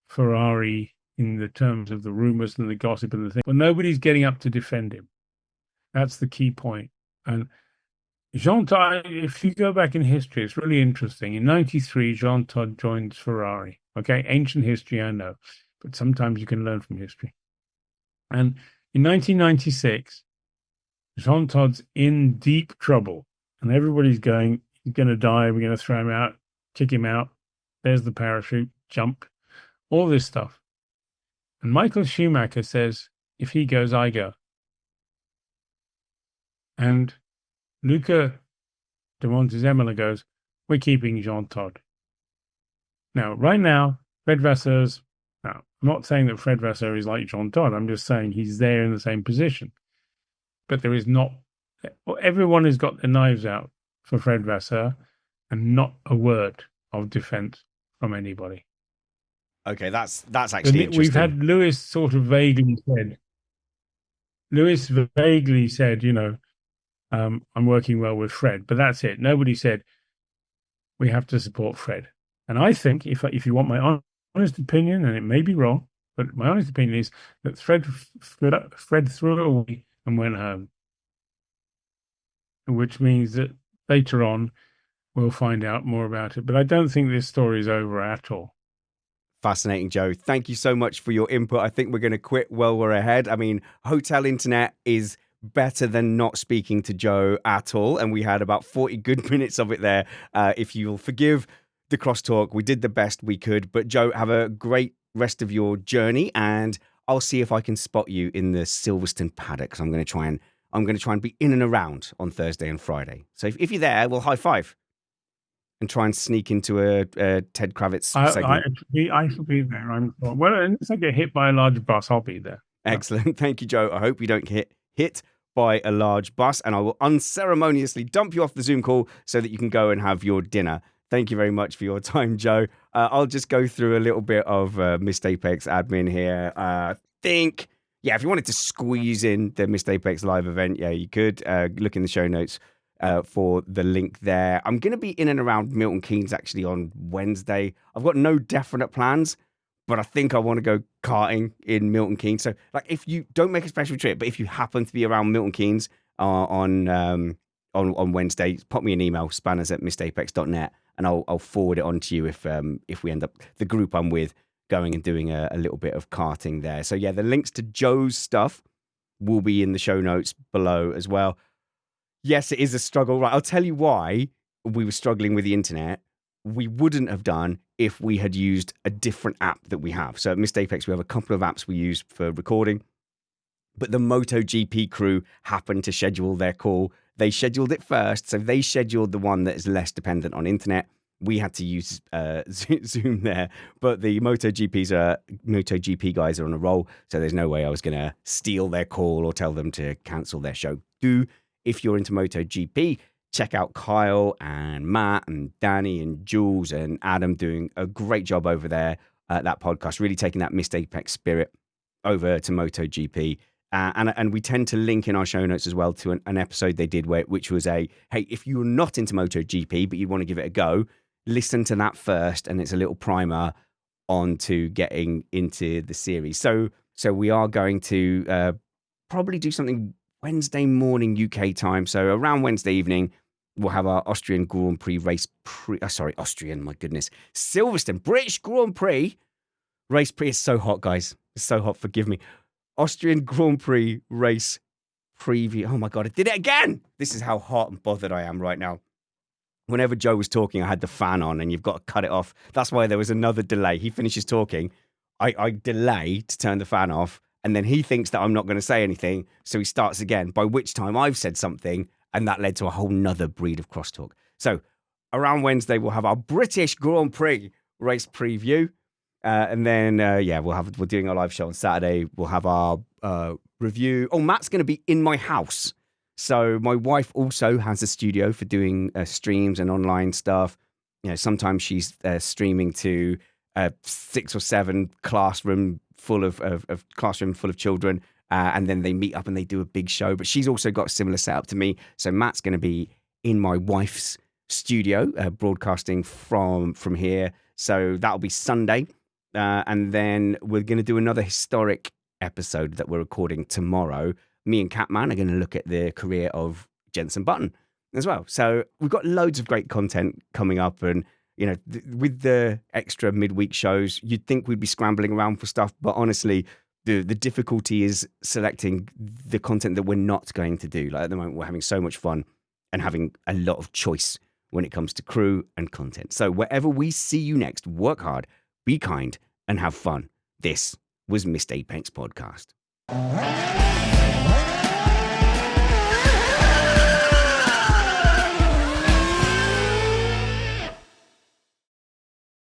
B: Ferrari in the terms of the rumors and the gossip and the thing, well, nobody's getting up to defend him. That's the key point. And Jean Todt, if you go back in history, it's really interesting. In 93, Jean Todt joins Ferrari. Okay, ancient history, I know, but sometimes you can learn from history. And in 1996, Jean Todt's in deep trouble, and everybody's going, he's going to die, we're going to throw him out, kick him out, there's the parachute, jump, all this stuff. And Michael Schumacher says, if he goes, I go. And Luca de Montezemolo goes, we're keeping Jean Todt. Now, right now, Fred Vasseur's, now, I'm not saying that Fred Vasseur is like Jean Todt, I'm just saying he's there in the same position. But there is not, everyone has got their knives out for Fred Vasseur and not a word of defense from anybody.
A: Okay, that's actually interesting.
B: We've had Lewis sort of vaguely said, I'm working well with Fred, but that's it. Nobody said we have to support Fred. And I think if you want my honest opinion, and it may be wrong, but my honest opinion is that Fred threw it away and went home, which means that later on we'll find out more about it. But I don't think this story is over at all.
A: Fascinating, Joe. Thank you so much for your input. I think we're going to quit while we're ahead. I mean, hotel internet is better than not speaking to Joe at all. And we had about 40 good minutes of it there. If you'll forgive the crosstalk, we did the best we could. But Joe, have a great rest of your journey. And I'll see if I can spot you in the Silverstone paddock. I'm going to try and be in and around on Thursday and Friday. So if you're there, we'll high five and try and sneak into a Ted Kravitz segment.
B: I shall be there. Well, unless I get hit by a large bus, I'll be there.
A: Excellent. Thank you, Joe. I hope you don't get hit by a large bus, and I will unceremoniously dump you off the Zoom call so that you can go and have your dinner. Thank you very much for your time, Joe. I'll just go through a little bit of Missed Apex admin here. If you wanted to squeeze in the Missed Apex live event, yeah, you could. Look in the show notes for the link there. I'm going to be in and around Milton Keynes actually on Wednesday. I've got no definite plans, but I think I want to go karting in Milton Keynes. So, like, if you don't make a special trip, but if you happen to be around Milton Keynes on Wednesday, pop me an email, spanners@missedapex.net, and I'll forward it on to you if we end up, the group I'm with, going and doing a little bit of karting there. So yeah, the links to Joe's stuff will be in the show notes below as well. Yes, it is a struggle. Right, I'll tell you why we were struggling with the internet. We wouldn't have done if we had used a different app that we have. So at Missed Apex, we have a couple of apps we use for recording, but the MotoGP crew happened to schedule their call. They scheduled it first, so they scheduled the one that is less dependent on internet. We had to use Zoom there, but the MotoGP guys are on a roll, so there's no way I was going to steal their call or tell them to cancel their show. If you're into MotoGP, check out Kyle and Matt and Danny and Jules and Adam doing a great job over there at that podcast, really taking that Missed Apex spirit over to MotoGP. And we tend to link in our show notes as well to an episode they did which was hey, if you're not into MotoGP but you want to give it a go, listen to that first, and it's a little primer onto getting into the series. So we are going to probably do something Wednesday morning UK time. So around Wednesday evening, we'll have our Austrian Grand Prix Silverstone British Grand Prix race preview. It's so hot, guys. It's so hot. Forgive me. Austrian Grand Prix race preview. Oh my God, I did it again. This is how hot and bothered I am right now. Whenever Joe was talking, I had the fan on, and you've got to cut it off. That's why there was another delay. He finishes talking. I delay to turn the fan off, and then he thinks that I'm not going to say anything, so he starts again, by which time I've said something, and that led to a whole nother breed of crosstalk. So around Wednesday, we'll have our British Grand Prix race preview. And then, we're doing our live show on Saturday. We'll have our review. Oh, Matt's going to be in my house. So my wife also has a studio for doing streams and online stuff. You know, sometimes she's streaming to 6 or 7 classroom full of children. And then they meet up and they do a big show. But she's also got a similar setup to me. So Matt's going to be in my wife's studio, broadcasting from here. So that'll be Sunday. And then we're going to do another historic episode that we're recording tomorrow. Me and Catman are going to look at the career of Jenson Button as well. So we've got loads of great content coming up. And, you know, with the extra midweek shows, you'd think we'd be scrambling around for stuff. But honestly, the difficulty is selecting the content that we're not going to do. Like at the moment, we're having so much fun and having a lot of choice when it comes to crew and content. So wherever we see you next, work hard, be kind, and have fun. This was Missed Apex Podcast.